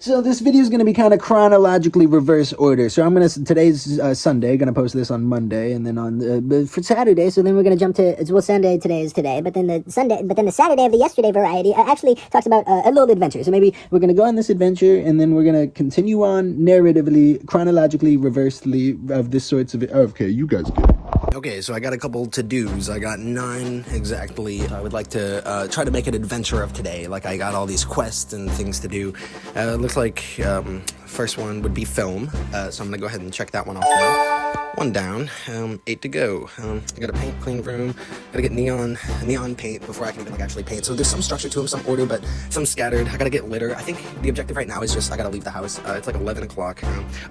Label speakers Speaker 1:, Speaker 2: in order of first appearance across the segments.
Speaker 1: So this video is going to be kind of chronologically reverse order. So I'm going to, today's Sunday, going to post this on Monday, and then on for Saturday. So then we're going to jump to, well, Sunday today is today, but then the Saturday of the yesterday variety actually talks about a little adventure. So maybe we're going to go on this adventure, and then we're going to continue on narratively, chronologically, reversely of this sorts of. Okay, you guys get it. Okay, so I got a couple to-dos. I got 9 exactly. I would like to try to make an adventure of today. Like, I got all these quests and things to do. Looks like first one would be film. So I'm gonna go ahead and check that one off now. 1 down, 8 to go. I gotta paint, clean room. Gotta get neon paint before I can even actually paint. So there's some structure to them, some order, but some scattered. I gotta get litter. I think the objective right now is just I gotta leave the house. It's like 11 o'clock.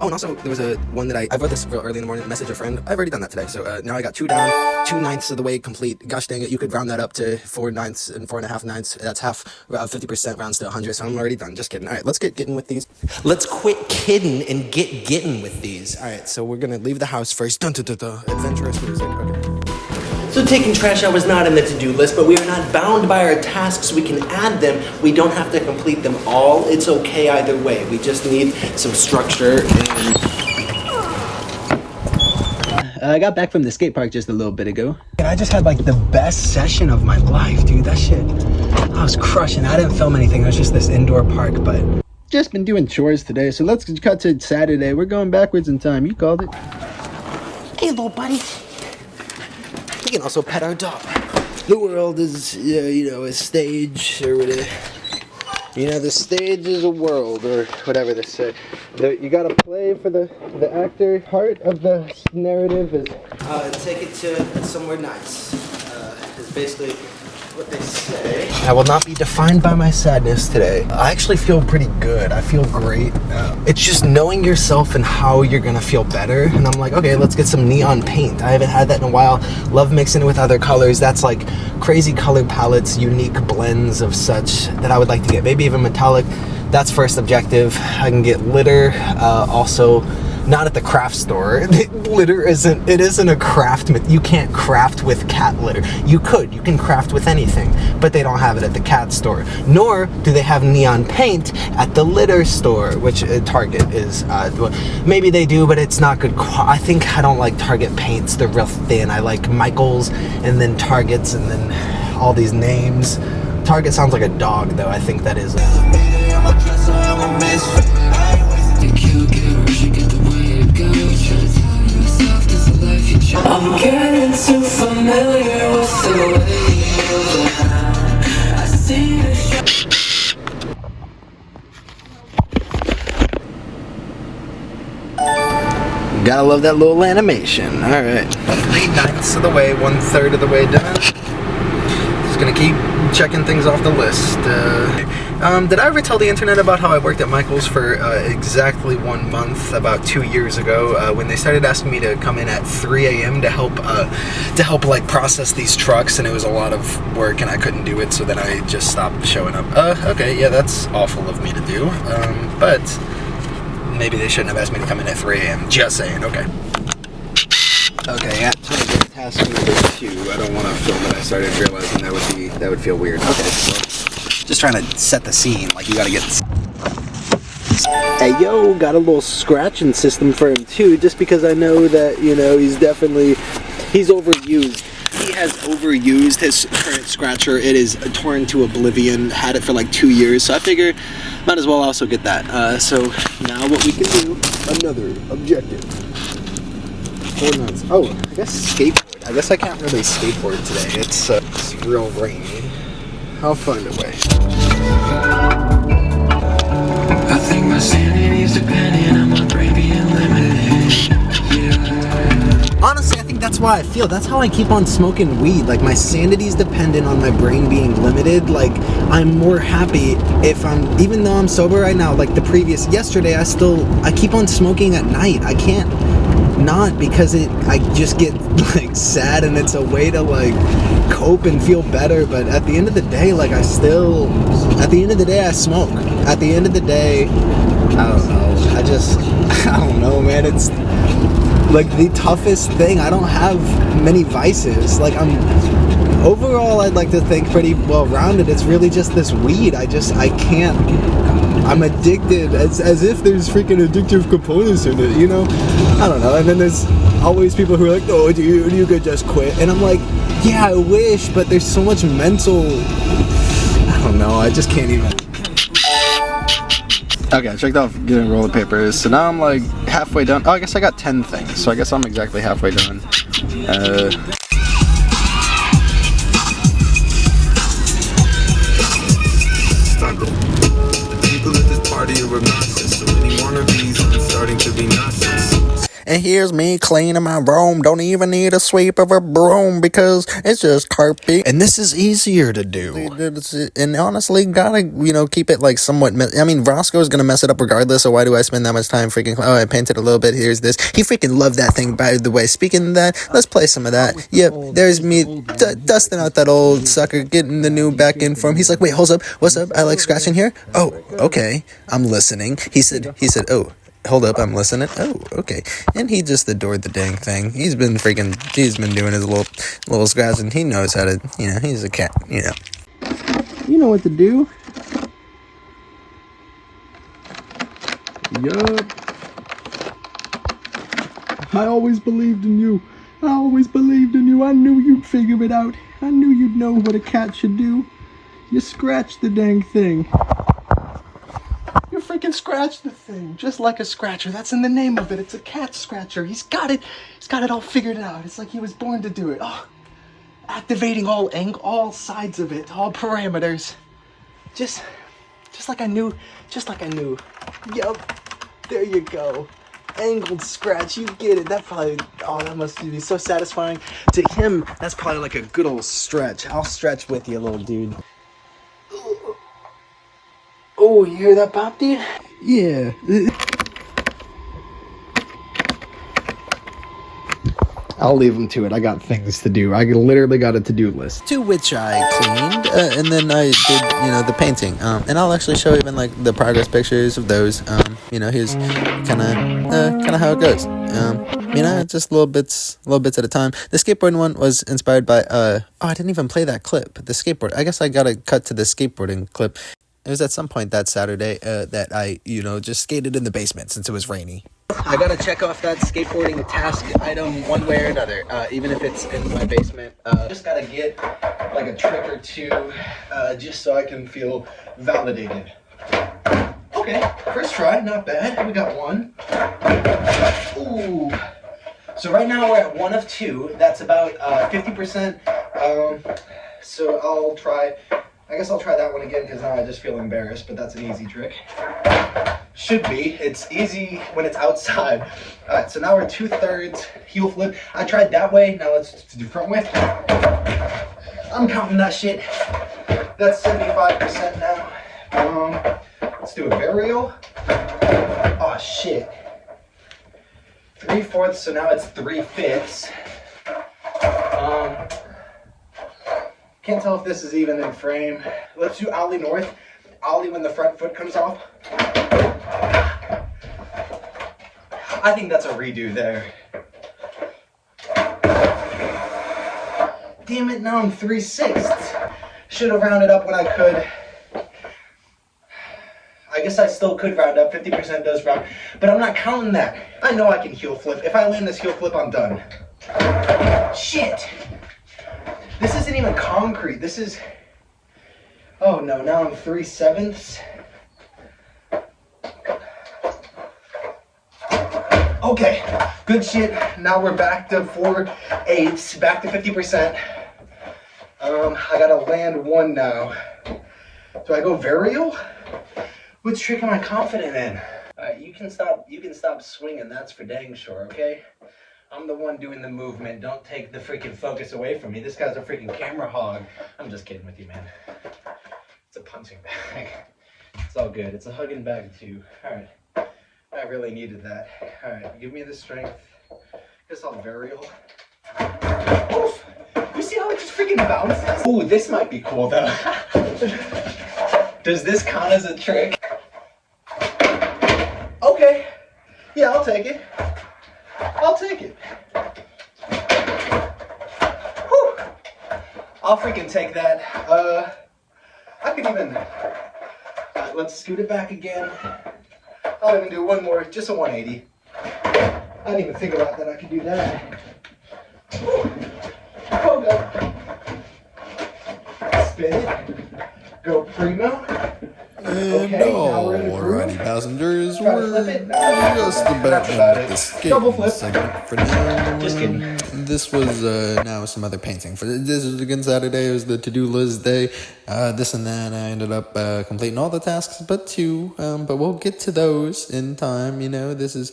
Speaker 1: Oh, and also there was one that I wrote this real early in the morning. Message a friend. I've already done that today. So now I got 2 down, 2/9 of the way complete. Gosh dang it, you could round that up to 4/9 and 4.5/9. That's half. 50% rounds to 100. So I'm already done. Just kidding. All right, let's get getting with these. Let's quit kidding and get getting with these. All right, so we're gonna leave the house first. Dun, dun, dun, dun. Adventurous music. Okay.
Speaker 2: So taking trash out was not in the to-do list, but we are not bound by our tasks. We can add them. We don't have to complete them all. It's okay either way. We just need some structure and...
Speaker 1: I got back from the skate park just a little bit ago. And I just had like the best session of my life, dude. That shit, I was crushing. I didn't film anything. It was just this indoor park, but just been doing chores today. So let's cut to Saturday. We're going backwards in time. You called it.
Speaker 2: Hey, little buddy. You can also pet our dog.
Speaker 1: The world is, you know, a stage or whatever. You know, the stage is a world, or whatever they say. You gotta play for the actor. Part of the narrative is...
Speaker 2: take it to somewhere nice. Is basically what they say. I will not be defined by my sadness today. I actually feel pretty good. I feel great. It's just knowing yourself and how you're gonna feel better. And I'm like, okay, let's get some neon paint. I haven't had that in a while. Love mixing it with other colors. That's like crazy color palettes, unique blends of such that I would like to get. Maybe even metallic. That's first objective. I can get litter. Also, not at the craft store. Litter isn't a craft. You can't craft with cat litter. You can craft with anything, but they don't have it at the cat store. Nor do they have neon paint at the litter store, which Target is. Maybe they do, but it's not good. I think I don't like Target paints. They're real thin. I like Michaels and then Targets and then all these names. Target sounds like a dog, though. I think that is.
Speaker 3: I'm getting too familiar with the way I see it.
Speaker 1: Gotta love that little animation. Alright. 3/9 of the way, 1/3 of the way done. Just gonna keep checking things off the list. Did I ever tell the internet about how I worked at Michael's for exactly 1 month about 2 years ago when they started asking me to come in at 3 a.m. to help like process these trucks, and it was a lot of work and I couldn't do it, so then I just stopped showing up. Okay, yeah, that's awful of me to do, but maybe they shouldn't have asked me to come in at 3 a.m. Just saying. Okay. Okay, yeah, task number 2. I don't want to film it. I started realizing that would feel weird. Okay, so just trying to set the scene. Like, you gotta get. Hey, yo, got a little scratching system for him too, just because I know that, you know, he's overused. He has overused his current scratcher. It is torn to oblivion. Had it for like 2 years, so I figure might as well also get that. So now what we can do, another objective. 4 months. Oh, I guess skateboard. I guess I can't really skateboard today. It's real rainy. I'll find a way.
Speaker 3: I think my sanity's dependent on my brain being limited. Yeah.
Speaker 1: Honestly, I think that's why I feel. That's how I keep on smoking weed. Like, my sanity's dependent on my brain being limited. Like, I'm more happy if even though I'm sober right now, like yesterday, I keep on smoking at night. I can't not, because I just get like sad, and it's a way to like cope and feel better. But at the end of the day, like I smoke. At the end of the day, I don't know. I don't know, man. It's like the toughest thing. I don't have many vices. Like, overall, I'd like to think pretty well rounded. It's really just this weed. I can't
Speaker 2: I'm addicted, as if there's freaking addictive components in it, you know? I don't know. And then there's always people who are like, oh, dude, you could just quit. And I'm like, yeah, I wish, but there's so much mental, I don't know, I just can't even. Okay, I checked off getting roll of papers, so now I'm like halfway done. Oh, I guess I got 10 things, so I guess I'm exactly halfway done.
Speaker 3: The people at this party are obnoxious. So many wannabes, I'm starting to be nonsense.
Speaker 2: And here's me cleaning my room. Don't even need a sweep of a broom because it's just carpet. And this is easier to do. And honestly, gotta, keep it like somewhat. I mean, Roscoe's gonna mess it up regardless, so why do I spend that much time freaking. Oh, I painted a little bit. Here's this. He freaking loved that thing, by the way. Speaking of that, let's play some of that. Yep, there's me dusting out that old sucker, getting the new back in for him. He's like, wait, hold up. What's up? I like scratching here. Oh, okay. I'm listening. He said, oh. Hold up, I'm listening. Oh, okay. And he just adored the dang thing. He's been doing his little scratch, and he knows how to, he's a cat, You know what to do. Yup. I always believed in you. I knew you'd figure it out. I knew you'd know what a cat should do. You scratched the dang thing. You freaking scratched the thing, just like a scratcher. That's in the name of it. It's a cat scratcher. He's got it all figured out. It's like he was born to do it. Oh, activating all sides of it, all parameters. Just like I knew. Yup, there you go. Angled scratch, you get it. That must be so satisfying. To him, that's probably like a good old stretch. I'll stretch with you, little dude. Oh, you hear that pop, dude? Yeah. I'll leave him to it. I got things to do. I literally got a to-do list. To which I cleaned, and then I did, the painting. And I'll actually show even like the progress pictures of those. Here's kind of how it goes. Just little bits at a time. The skateboarding one was inspired by. I didn't even play that clip. The skateboard. I guess I gotta cut to the skateboarding clip. It was at some point that Saturday that I, just skated in the basement since it was rainy. I gotta check off that skateboarding task item one way or another, even if it's in my basement. Just gotta get like a trick or two, just so I can feel validated. Okay, first try, not bad. We got one. Ooh. So right now we're at 1 of 2. That's about 50%. So I guess I'll try that one again because now I just feel embarrassed, but that's an easy trick. Should be. It's easy when it's outside. Alright, so now we're 2/3 heel flip. I tried that way. Now let's do front whip. I'm counting that shit. That's 75% now. Let's do a varial. Oh shit. 3/4, so now it's 3/5. Can't tell if this is even in frame. Let's do ollie north. Ollie when the front foot comes off. I think that's a redo there. Damn it, now I'm 3/6. Should have rounded up when I could. I guess I still could round up. 50% does round. But I'm not counting that. I know I can heel flip. If I land this heel flip, I'm done. Shit. This isn't even concrete. This is... Oh no, now I'm 3/7. Okay, good shit. Now we're back to 4/8, back to 50%. I gotta land one now. Do I go varial? Which trick am I confident in? Alright, you can stop swinging, that's for dang sure, okay? I'm the one doing the movement. Don't take the freaking focus away from me. This guy's a freaking camera hog. I'm just kidding with you, man. It's a punching bag. It's all good. It's a hugging bag, too. Alright. I really needed that. Alright, give me the strength. Guess I'll varial. Oof! You see how it just freaking bounces? Ooh, this might be cool, though. Does this count as a trick? Okay. Yeah, I'll take it. I'll take it. Whew. I'll freaking take that. I could even right, let's scoot it back again. I'll even do one more, just a 180. I didn't even think about that I could do that. Hold up. Spin it. Go primo.
Speaker 4: And alrighty, passengers, we're just about done with the skating segment for now.
Speaker 2: Just kidding.
Speaker 4: This was now some other painting. For this is again Saturday. It was the to-do list day. This and that. I ended up completing all the tasks but two. But we'll get to those in time. You know, this is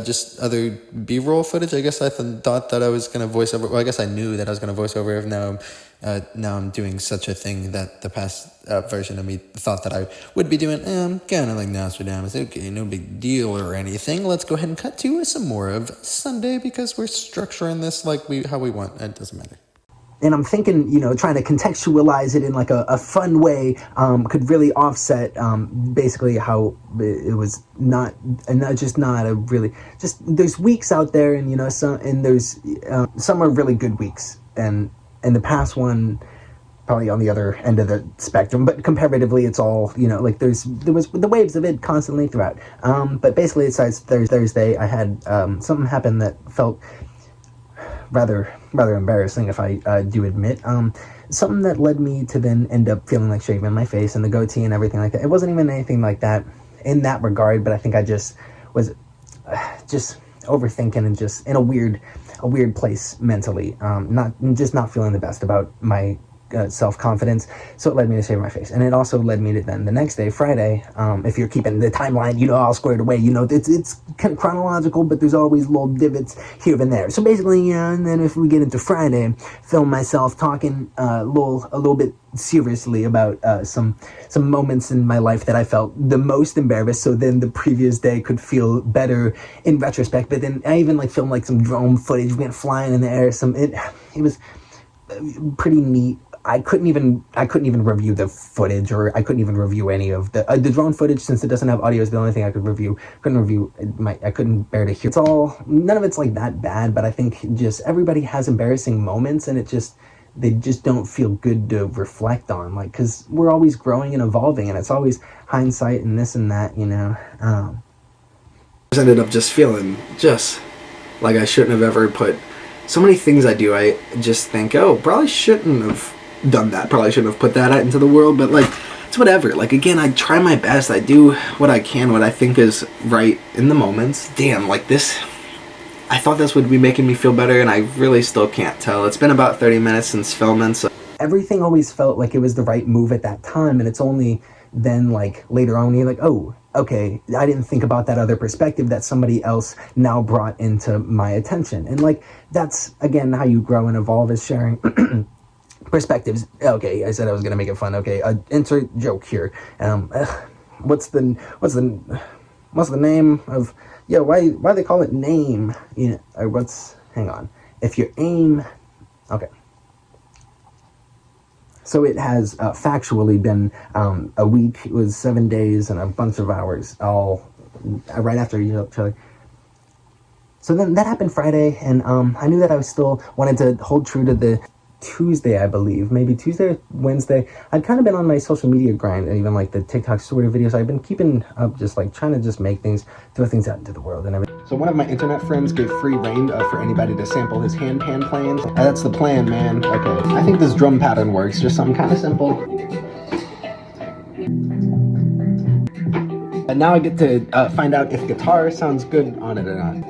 Speaker 4: just other B-roll footage. I guess I thought that I was gonna voice over. Well, I guess I knew that I was gonna voice over. If now I'm doing such a thing that the past version of me thought that I would be doing. Kind of like Nostradamus. Okay, no big deal or anything. Let's go ahead and cut to some more of Sunday because we're structuring this like how we want. It doesn't matter.
Speaker 1: And I'm thinking, you know, trying to contextualize it in like a fun way could really offset basically how it was not a really, just there's weeks out there, and you know, some are really good weeks, and the past one probably on the other end of the spectrum, but comparatively it's all, you know, like there was the waves of it constantly throughout. But basically besides Thursday, I had something happen that felt rather embarrassing, if I do admit. Something that led me to then end up feeling like shaving my face and the goatee and everything like that. It wasn't even anything like that in that regard, but I think I just was just overthinking and just in a weird place mentally, not feeling the best about my self-confidence, so it led me to shave my face. And it also led me to then the next day, Friday, if you're keeping the timeline, you know, all squared away, you know, it's kind of chronological, but there's always little divots here and there. So basically, and then if we get into Friday, film myself talking a little bit seriously about some moments in my life that I felt the most embarrassed, so then the previous day could feel better in retrospect. But then I even like filmed like some drone footage, went flying in the air, it was pretty neat. I couldn't even review the footage, or I couldn't even review any of the drone footage, since it doesn't have audio. Is the only thing I could review. I couldn't bear to hear. None of it's like that bad, but I think just everybody has embarrassing moments, and they just don't feel good to reflect on, like, because we're always growing and evolving, and it's always hindsight and this and that, you know.
Speaker 2: I ended up just feeling just like I shouldn't have ever put so many things I do. I just think, oh, probably shouldn't have done that, probably shouldn't have put that out into the world, but like, it's whatever. Like, again, I try my best, I do what I can, what I think is right in the moments. Damn, like this, I thought this would be making me feel better, and I really still can't tell. It's been about 30 minutes since filming, so
Speaker 1: everything always felt like it was the right move at that time, and it's only then like later on you're like, oh, okay, I didn't think about that other perspective that somebody else now brought into my attention. And like, that's again how you grow and evolve, is sharing perspectives. Okay, I said I was gonna make it fun. Okay, insert joke here. What's the name of, yeah, why they call it name, you know, or hang on, if your aim, okay. So it has factually been a week. It was 7 days and a bunch of hours, all right after each other. So then that happened Friday, and I knew that I was still wanted to hold true to the Tuesday, I believe, maybe Tuesday or Wednesday. I'd kind of been on my social media grind, and even like the TikTok sort of videos. I've been keeping up, just like trying to just make things, throw things out into the world and everything. So one of my internet friends gave free reign for anybody to sample his hand pan playing. That's the plan, man. Okay, I think this drum pattern works. Just something kind of simple. And now I get to find out if guitar sounds good on it or not.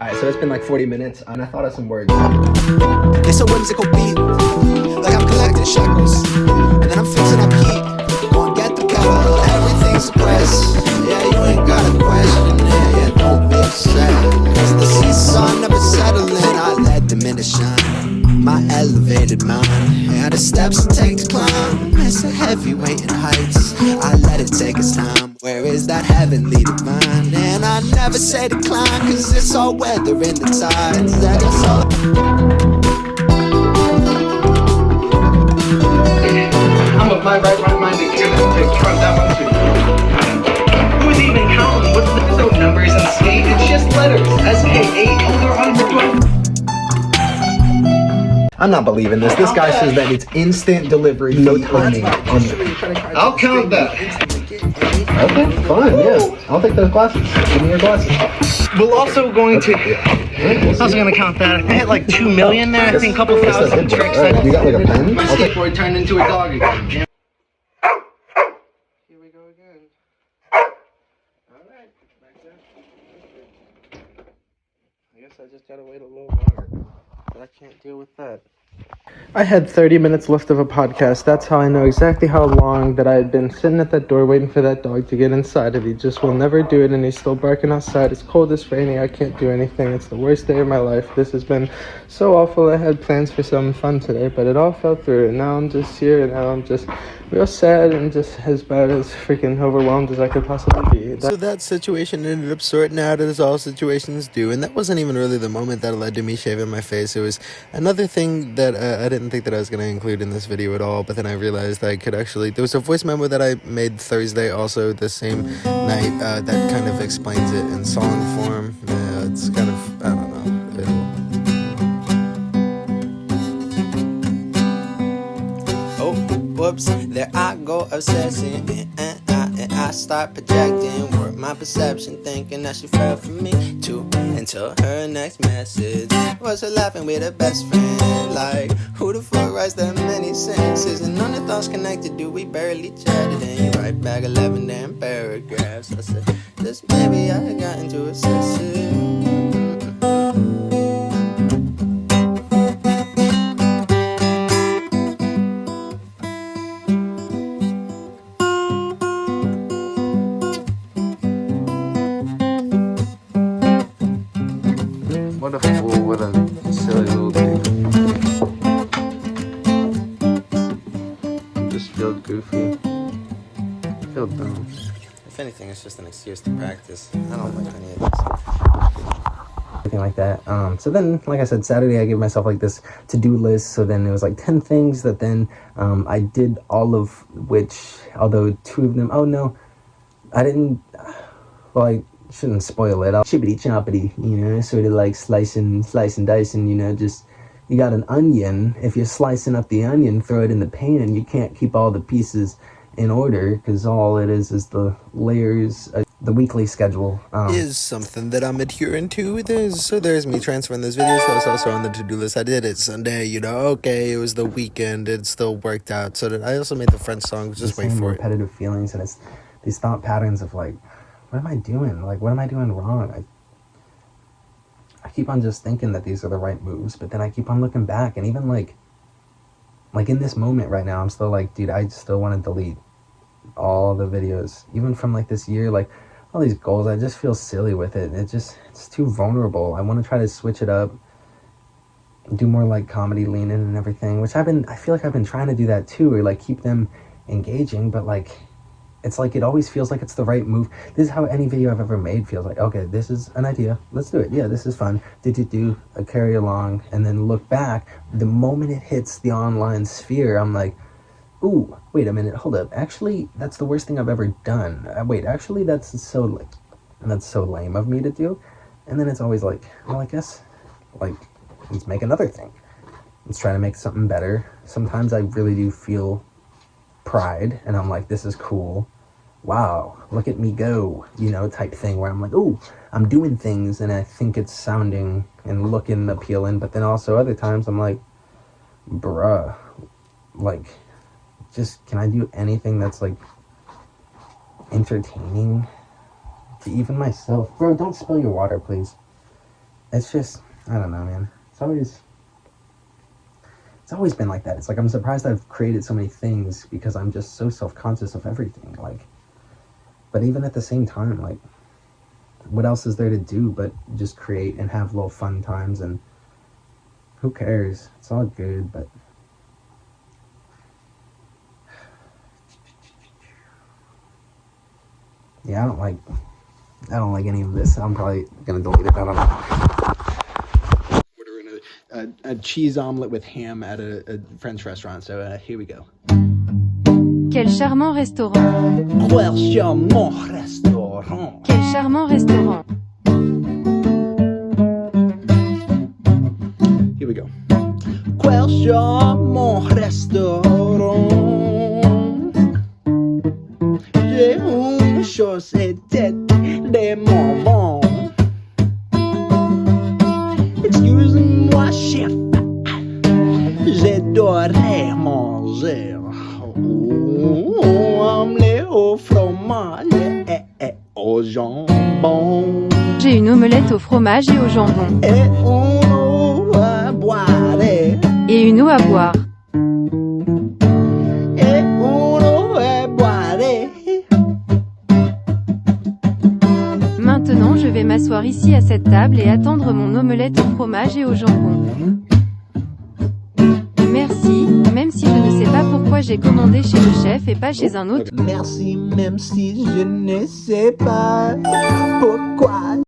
Speaker 1: Alright, so it's been like 40 minutes, and I thought of some words.
Speaker 5: It's a whimsical beat, like I'm collecting shekels, and then I'm fixing up heat. Go and get the kettle, everything's suppressed. Yeah, you ain't got a question, yeah, don't be upset. Cause the seesaw never settling, I let them in to shine. My elevated mind, yeah, the steps I take to climb. It's a heavyweight in heights, I let it take its time. Where is that heavenly divine? And I never say decline, cause it's all weather in the tides. That is all.
Speaker 2: I'm of my right mind to hear this pick from that one too. Who's even counting? What's the episode numbers and speed? It's just letters. SK8 over on the I'm not believing this. This guy says that it's instant delivery, no timing.
Speaker 6: I'll count that.
Speaker 2: Okay, fine, yeah. I'll take those glasses. Give me your glasses.
Speaker 6: We're also going to. I was going to count that. I hit like 2 million there. I think a couple thousand tricks.
Speaker 2: You got like a pen?
Speaker 6: My skateboard turned into a dog again. Here we go again. Alright, back there. I guess I just gotta wait a little longer. But I can't deal with that. I had 30 minutes left of a podcast. That's how I know exactly how long that I had been sitting at that door waiting for that dog to get inside. And he just will never do it, and he's still barking outside. It's cold, it's raining, I can't do anything. It's the worst day of my life. This has been so awful. I had plans for some fun today, but it all fell through. And now I'm just here, and now I'm just real sad and just as bad as freaking overwhelmed as I could possibly be.
Speaker 4: So that situation ended up sorting out as all situations do, and that wasn't even really the moment that led to me shaving my face. It was another thing that I didn't think that I was going to include in this video at all, but then I realized I could actually... There was a voice memo that I made Thursday, also the same night, that kind of explains it in song form. It's kind of, I don't know,
Speaker 5: Oh, whoops, there I go obsessing, and I start projecting, work my perception, thinking that she fell for me too, until her next message was her laughing with her best friend, like, who the fuck writes that many sentences, and none of thoughts connected, do we barely chatted, and you write back 11 damn paragraphs. I said, this maybe I got into obsessive.
Speaker 4: what a fool, what a silly little thing. Just feel goofy. Feel dumb.
Speaker 5: If anything, it's just an excuse to practice. I don't like any of this.
Speaker 2: Anything like that. So then, like I said, Saturday I gave myself like this to-do list. So then it was like 10 things that then I did, all of which, although 2 of them, oh no, I didn't, well, I shouldn't spoil it. I'll chippity choppity, you know, sort of like slicing, dicing, you know, just, you got an onion. If you're slicing up the onion, throw it in the pan, and you can't keep all the pieces in order because all it is the layers. The weekly schedule
Speaker 4: is something that I'm adhering to. There's me transferring those videos. That was also on the to-do list. I did it Sunday, you know, okay, it was the weekend, it still worked out. So that I also made the French song, just wait for it.
Speaker 2: Repetitive feelings, and it's these thought patterns of like, what am I doing? Like, what am I doing wrong? I keep on just thinking that these are the right moves, but then I keep on looking back, and even like in this moment right now, I'm still like, dude, I still want to delete all the videos, even from like this year, like all these goals. I just feel silly with it. It's too vulnerable. I want to try to switch it up, do more like comedy lean in and everything, which I feel like I've been trying to do that too, or like keep them engaging, but like, it's like, it always feels like it's the right move. This is how any video I've ever made feels like, okay, this is an idea, let's do it. Yeah, this is fun. Do a carry along, and then look back. The moment it hits the online sphere, I'm like, ooh, wait a minute, hold up. Actually, that's the worst thing I've ever done. Wait, actually, that's so lame of me to do. And then it's always like, well, I guess, like, let's make another thing. Let's try to make something better. Sometimes I really do feel pride, and I'm like, this is cool. Wow, look at me go, you know, type thing, where I'm like, ooh, I'm doing things, and I think it's sounding and looking appealing. But then also other times I'm like, bruh, like, just, can I do anything that's like entertaining to even myself? Bro, don't spill your water, please. It's just, I don't know, man. It's always been like that. It's like, I'm surprised I've created so many things because I'm just so self-conscious of everything. Like, but even at the same time, like, what else is there to do but just create and have little fun times? And who cares? It's all good, but yeah, I don't like any of this. I'm probably gonna delete it. I don't know. Ordering a cheese omelet with ham at a French restaurant. So here we go.
Speaker 7: Quel charmant restaurant.
Speaker 2: Quel charmant restaurant.
Speaker 7: Quel charmant restaurant.
Speaker 2: Here we go. Quel sur mon restaurant. J'ai une chose et tête de mon vent. Excuse-moi, chef, j'adorais manger omelette au fromage et au jambon.
Speaker 7: J'ai une omelette au fromage et au jambon.
Speaker 2: Et une eau à boire.
Speaker 7: Et une eau à boire.
Speaker 2: Et une eau à boire.
Speaker 7: Maintenant je vais m'asseoir ici à cette table et attendre mon omelette au fromage et au jambon. Merci, même si je ne sais pas pourquoi j'ai commandé chez le chef et pas chez un autre.
Speaker 2: Merci, même si je ne sais pas pourquoi.